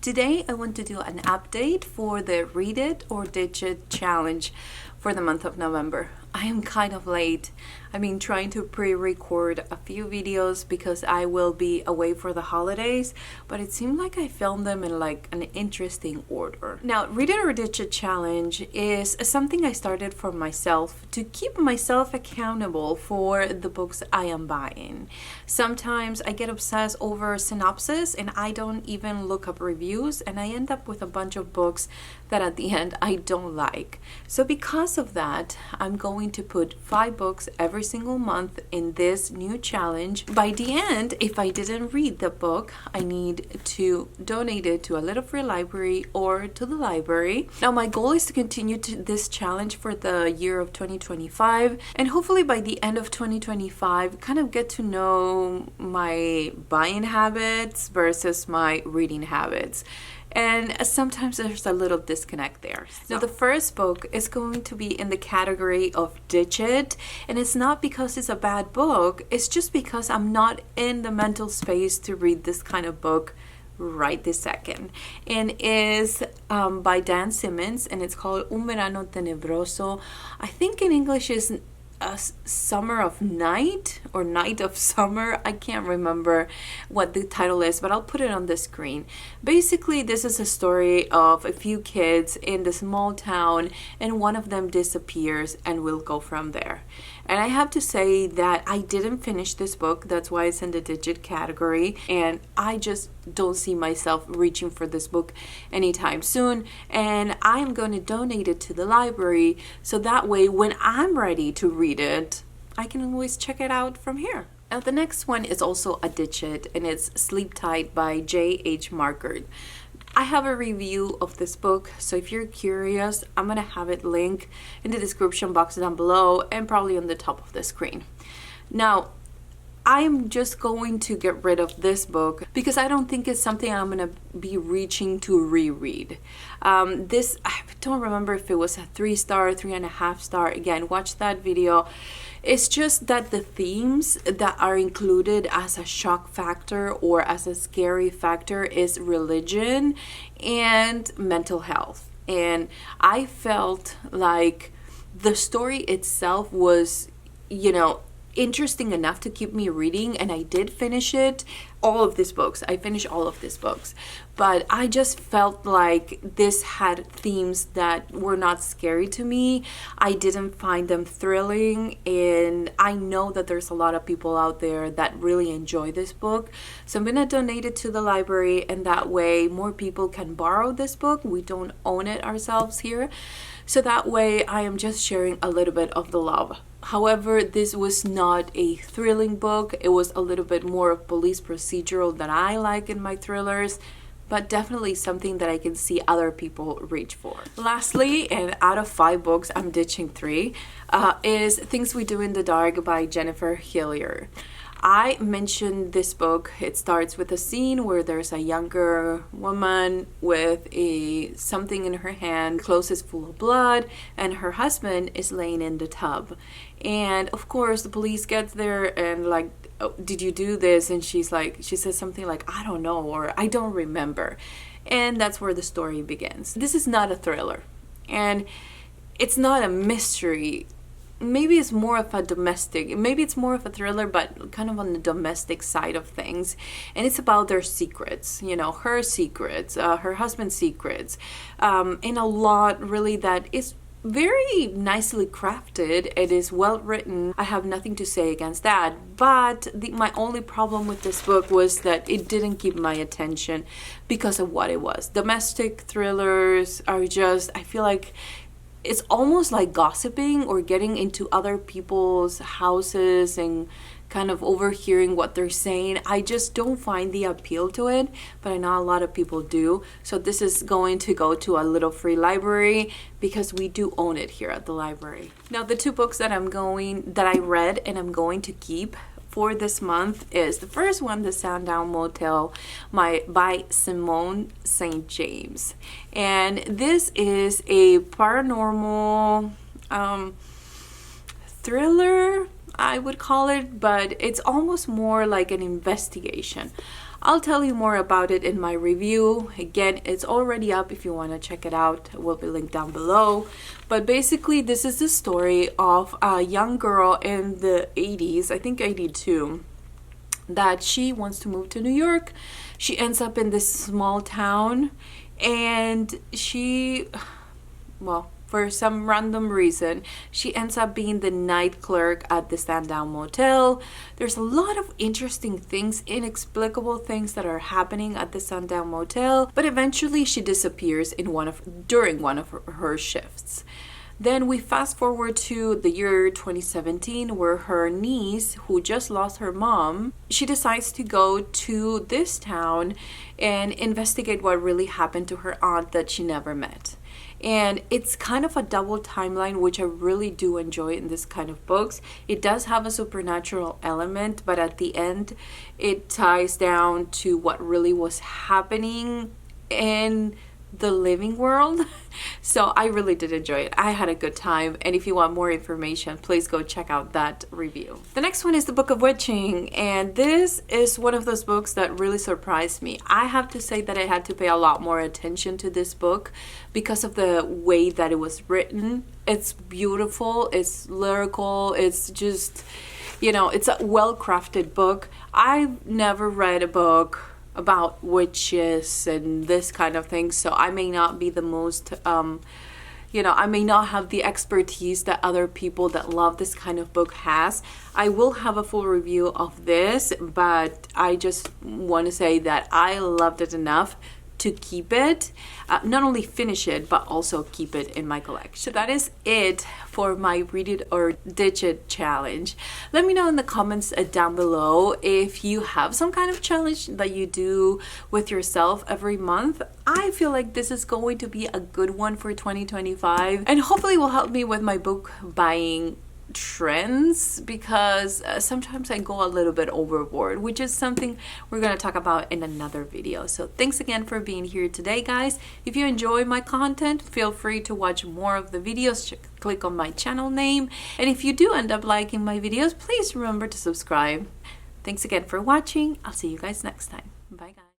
Today I want to do an update for the Read It or Ditch It challenge for the month of November. I am kind of late. I've been trying to pre-record a few videos because I will be away for the holidays, but it seemed like I filmed them in like an interesting order. Now, Read It or Ditch It challenge is something I started for myself to keep myself accountable for the books I am buying. Sometimes I get obsessed over synopsis and I don't even look up reviews, and I end up with a bunch of books that at the end I don't like. So because of that, I'm going to put 5 books every single month in this new challenge. By the end, if I didn't read the book, I need to donate it to a little free library or to the library. Now my goal is to continue this challenge for the year of 2025, and hopefully by the end of 2025 kind of get to know my buying habits versus my reading habits. And sometimes there's a little disconnect there. Now, the first book is going to be in the category of Ditch It. And it's not because it's a bad book. It's just because I'm not in the mental space to read this kind of book right this second. And is by Dan Simmons. And it's called Un Verano Tenebroso. I think in English is a Summer of Night or Night of Summer. I can't remember what the title is, but I'll put it on the screen. Basically, this is a story of a few kids in the small town, and one of them disappears, and we'll go from there. And I have to say that I didn't finish this book. That's why it's in the Ditch It category, and I just don't see myself reaching for this book anytime soon. And I am going to donate it to the library, so that way when I'm ready to read it, I can always check it out from here. Now the next one is also a Ditch It, and it's Sleep Tight by J.H. Markert. I have a review of this book, so if you're curious, I'm going to have it linked in the description box down below and probably on the top of the screen. Now, I'm just going to get rid of this book because I don't think it's something I'm going to be reaching to reread. This, I don't remember if it was a 3-star, 3.5-star. Again, watch that video. It's just that the themes that are included as a shock factor or as a scary factor is religion and mental health. And I felt like the story itself was, interesting enough to keep me reading, and I did finish it. I finished all of these books, but I just felt like this had themes that were not scary to me. I didn't find them thrilling, and I know that there's a lot of people out there that really enjoy this book, so I'm gonna donate it to the library, and that way more people can borrow this book. We don't own it ourselves here, so that way I am just sharing a little bit of the love. However, this was not a thrilling book. It was a little bit more of police procedural that I like in my thrillers, but definitely something that I can see other people reach for. Lastly, and out of 5 books, I'm ditching 3, is Things We Do in the Dark by Jennifer Hillier. I mentioned this book. It starts with a scene where there's a younger woman with something in her hand, clothes is full of blood, and her husband is laying in the tub. And of course the police gets there and like, oh, did you do this? And she says something like, I don't know, or I don't remember. And that's where the story begins. This is not a thriller, and it's not a mystery. Maybe it's more of a thriller, but kind of on the domestic side of things. And it's about their secrets, her secrets, her husband's secrets, and a lot really that is very nicely crafted. It is well written. I have nothing to say against that, but my only problem with this book was that it didn't keep my attention because of what it was. Domestic thrillers are just, I feel like it's almost like gossiping or getting into other people's houses and kind of overhearing what they're saying. I just don't find the appeal to it, but I know a lot of people do. So this is going to go to a little free library because we do own it here at the library. Now, the 2 books that I read and I'm going to keep for this month is the first one, The Sandown Motel by Simone St. James. And this is a paranormal thriller, I would call it, but it's almost more like an investigation. I'll tell you more about it in my review. Again, it's already up if you want to check it out. It will be linked down below. But basically, this is the story of a young girl in the 80s, I think 82, that she wants to move to New York. She ends up in this small town, and for some random reason, she ends up being the night clerk at the Sandown Motel. There's a lot of interesting things, inexplicable things that are happening at the Sandown Motel, but eventually she disappears during one of her shifts. Then we fast forward to the year 2017, where her niece, who just lost her mom, she decides to go to this town and investigate what really happened to her aunt that she never met. And it's kind of a double timeline, which I really do enjoy in this kind of books. It does have a supernatural element, but at the end, it ties down to what really was happening in the living world. So I really did enjoy it. I had a good time, and if you want more information, please go check out that review. The next one is The Book of Witching, and this is one of those books that really surprised me. I have to say that I had to pay a lot more attention to this book because of the way that it was written. It's beautiful, it's lyrical, it's just, it's a well-crafted book. I've never read a book about witches and this kind of thing, so I may not be the most I may not have the expertise that other people that love this kind of book has. I will have a full review of this, but I just want to say that I loved it enough to keep it, not only finish it, but also keep it in my collection. So that is it for my Read It or Ditch It challenge. Let me know in the comments down below if you have some kind of challenge that you do with yourself every month. I feel like this is going to be a good one for 2025, and hopefully will help me with my book buying trends, because sometimes I go a little bit overboard, which is something we're going to talk about in another video. So thanks again for being here today, guys. If you enjoy my content, feel free to watch more of the videos. Click on my channel name, and if you do end up liking my videos, please remember to subscribe. Thanks again for watching. I'll see you guys next time.